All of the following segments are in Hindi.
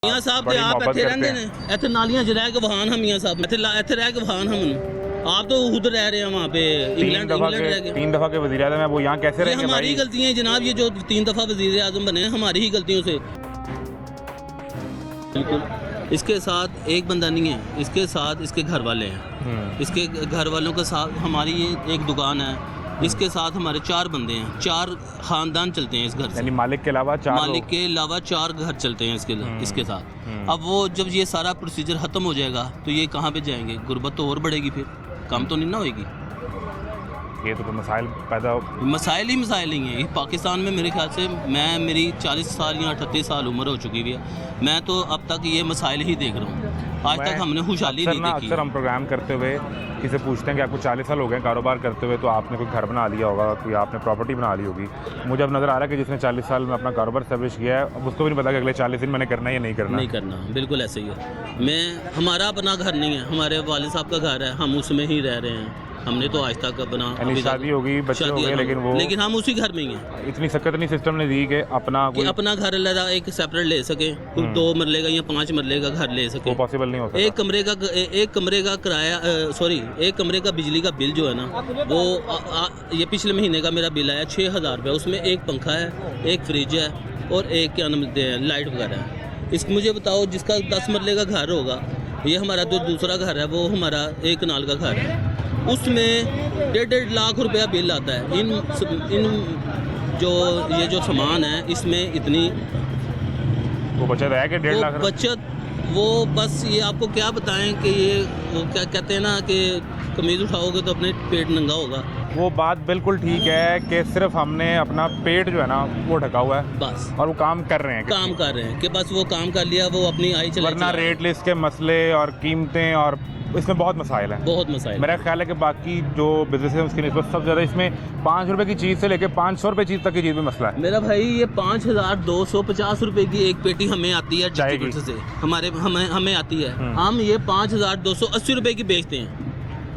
मियाँ साहब ते आप इत्थे रहंदे ने इत्थे नालियां च रह के वहान हम मियाँ साहब इत्थे रह के वहान हम आप तो खुद रह रहे हैं वहाँ पे इंग्लैंड रह गए 3 दफा के वज़ीर आज़म है वो यहाँ कैसे रहेंगे? हमारी गलतियाँ हैं जनाब, ये जो 3 दफा वज़ीर आज़म बने हैं हमारी ही गलतियों से। बिल्कुल इसके साथ एक बंदा नहीं है, इसके साथ इसके घर वाले हैं, इसके घर वालों के साथ हमारी ये एक दुकान है, इसके साथ हमारे 4 बंदे हैं, 4 खानदान चलते हैं इस घर से। यानी मालिक के अलावा 4 घर चलते हैं इसके साथ। अब वो जब ये सारा प्रोसीजर ख़त्म हो जाएगा तो ये कहाँ पे जाएंगे? गुर्बत तो और बढ़ेगी, फिर कम तो नहीं ना होएगी। ये तो मसाइल पैदा मसाइल ही हैं। पाकिस्तान में मेरे ख्याल से मेरी 40 साल या 38 साल उम्र हो चुकी है, मैं तो अब तक ये मसाइल ही देख रहा हूँ। आज तक हमने खुशहाली नहीं देखी। अक्सर हम प्रोग्राम करते हुए किसी पूछते हैं कि आपको 40 साल हो गए कारोबार करते हुए, तो आपने कोई घर बना लिया होगा, कोई आपने प्रॉपर्टी बना ली होगी। मुझे अब नज़र आ रहा है कि जिसने 40 साल में अपना कारोबार एस्टैब्लिश किया है, अब उसको भी नहीं पता कि अगले 40 दिन मैंने करना है या नहीं करना। बिल्कुल ऐसे ही है। हमारा अपना घर नहीं है, हमारे वालिद साहब का घर है, हम उसमें ही रह रहे हैं। हमने तो आज तक अपना शादी हो गई, बच्चे हो गए, लेकिन हम उसी घर में ही हैं। इतनी सख्त नहीं सिस्टम ने दी कि अपना घर अलग एक सेपरेट ले सके, 2 मरले का या 5 मरले का घर ले सके, वो पॉसिबल नहीं होता। एक कमरे का किराया एक कमरे का बिजली का बिल जो है ना, वो ये पिछले महीने का मेरा बिल आया 6000 रुपये। उसमें एक पंखा है, एक फ्रिज है और एक क्या नाम लाइट वगैरह है। इसको मुझे बताओ, जिसका 10 मरले का घर होगा, ये हमारा जो दूसरा घर है वो हमारा 1 कनाल का घर है, उसमें 1.5 लाख रुपया बिल आता है। इन जो सामान है इसमें इतनी वो बचत है कि 1.5 लाख बचत, वो बस ये आपको क्या बताएं कि ये वो क्या कहते हैं ना कि कमीज उठाओगे तो अपने पेट नंगा होगा। वो बात बिल्कुल ठीक है कि सिर्फ हमने अपना पेट जो है ना वो ढका हुआ है बस, और वो काम कर रहे हैं कि बस वो काम कर लिया, वो अपनी आई चले। वरना रेट लिस्ट के मसले और कीमतें और इसमें बहुत मसाइल हैं। मेरा ख्याल है कि बाकी जो बिजनेस है उसकी निस्बत सबसे ज़्यादा इसमें 5 रुपये की चीज़ से लेकर 500 रुपये चीज़ तक की चीज़ में मसला है। मेरा भाई ये 5250 रुपये की एक पेटी हमें आती है डिस्ट्रीब्यूटर से, हमें आती है। हम ये 5280 रुपये की बेचते हैं।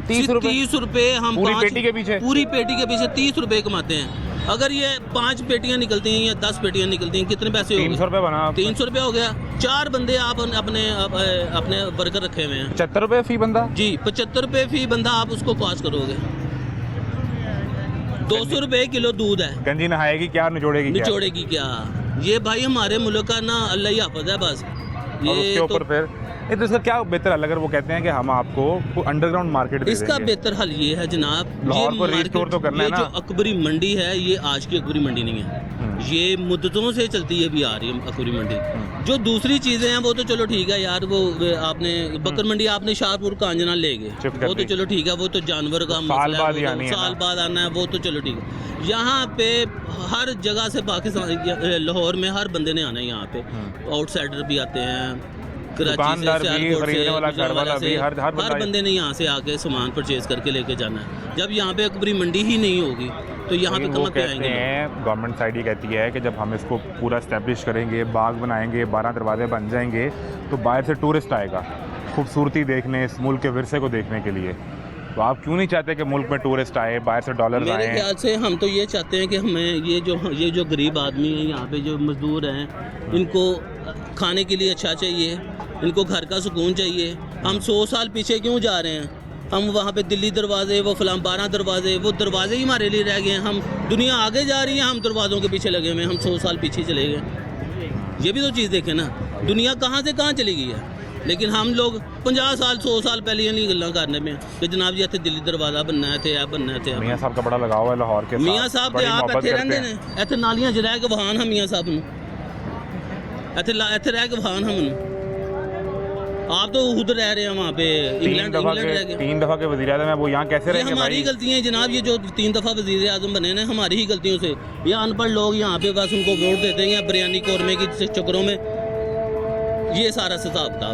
30 रुपये हम पूरी पेटी के पीछे 30 रुपये कमाते हैं। अगर ये 5 पेटियां निकलती हैं या 10 पेटियां निकलती हैं, कितने पैसे हो गए? 300 रुपये बना। 300 रुपये हो गया। 4 बंदे आप अपने वर्कर रखे हुए हैं। 75 रुपये फी बंदा जी, 75 रुपये फी बंदा आप उसको पास करोगे। 200 रुपये किलो दूध है। गंजी नहाएगी क्या, निचोड़ेगी क्या? ये भाई हमारे मुल्क का ना अल्लाह ही हाफ़िज़ है बस। ये ऊपर फिर तो इसका क्या बेहतर हल, अगर वो कहते हैं कि हम आपको अंडरग्राउंड मार्केट दे इसका देंगे। बेहतर हल ये है जनाब, लाहौर को रिस्टोर तो करना है ना। जो अकबरी मंडी है ये आज की अकबरी मंडी नहीं है, ये मुद्दतों से चलती है भी आ रही है अकबरी मंडी। जो दूसरी चीज़ें हैं वो तो चलो ठीक है यार, वो आपने बकर मंडी आपने शाहपुर कांजना ले गए, वो तो चलो ठीक है, वो तो जानवर का साल बाद आना है, वो तो चलो ठीक है। यहाँ पे हर जगह से पाकिस्तान लाहौर में हर बंदे ने आना है। यहाँ पे आउटसाइडर भी आते हैं, दुकानदार भी, खरीदने वाला, घर वाला भी, हर बंदे ने यहाँ से आके सामान परचेज करके लेके जाना है। जब यहाँ पे अकबरी मंडी ही नहीं होगी तो यहाँ पे कहाँ पे आएंगे? गवर्नमेंट साइड ये कहती है कि जब हम इसको पूरा इस्टेब्लिश करेंगे, बाग बनाएंगे, 12 दरवाजे बन जाएंगे, तो बाहर से टूरिस्ट आएगा खूबसूरती देखने, इस मुल्क के विरसे को देखने के लिए। तो आप क्यों नहीं चाहते कि मुल्क में टूरिस्ट आए, बाहर से डॉलर आए? मेरे ख्याल से हम तो ये चाहते हैं कि हमें ये जो गरीब आदमी हैं यहाँ पे, जो मजदूर हैं, इनको खाने के लिए अच्छा चाहिए, इनको घर का सुकून चाहिए। हम 100 साल पीछे क्यों जा रहे हैं? हम वहाँ पे दिल्ली दरवाजे, वो फलां 12 दरवाजे, वो दरवाजे ही हमारे लिए रह गए हैं। हम दुनिया आगे जा रही है, हम दरवाज़ों के पीछे लगे हुए हैं, हम 100 साल पीछे चले गए। ये भी तो चीज़ देखें ना, दुनिया कहाँ से कहाँ चली गई है। लेकिन हम लोग 50 साल 100 साल पहले ये गल्ला करने में कि जनाब जी इतने दिल्ली दरवाज़ा बनना है, थे बनना है। मियाँ साहब का बड़ा लगाव है लाहौर के साथ। मियाँ साहब आप इतने रहंदे ने, इतने नालियां च रह के वहान हम मियाँ साहब इतने रह के वहान हम। आप तो खुद रह रहे हैं वहाँ पे इंग्लैंड रह गए। 3 दफा के वज़ीर आज़म है वो यहाँ कैसे रहेंगे? हमारी गलतियाँ हैं जनाब, ये जो 3 दफा वज़ीर आज़म बने हैं हमारी ही गलतियों से। ये अनपढ़ लोग यहाँ पे बस उनको वोट देते हैं बिरयानी कौरमे की चक्करों में। ये सारा हिसाब किताब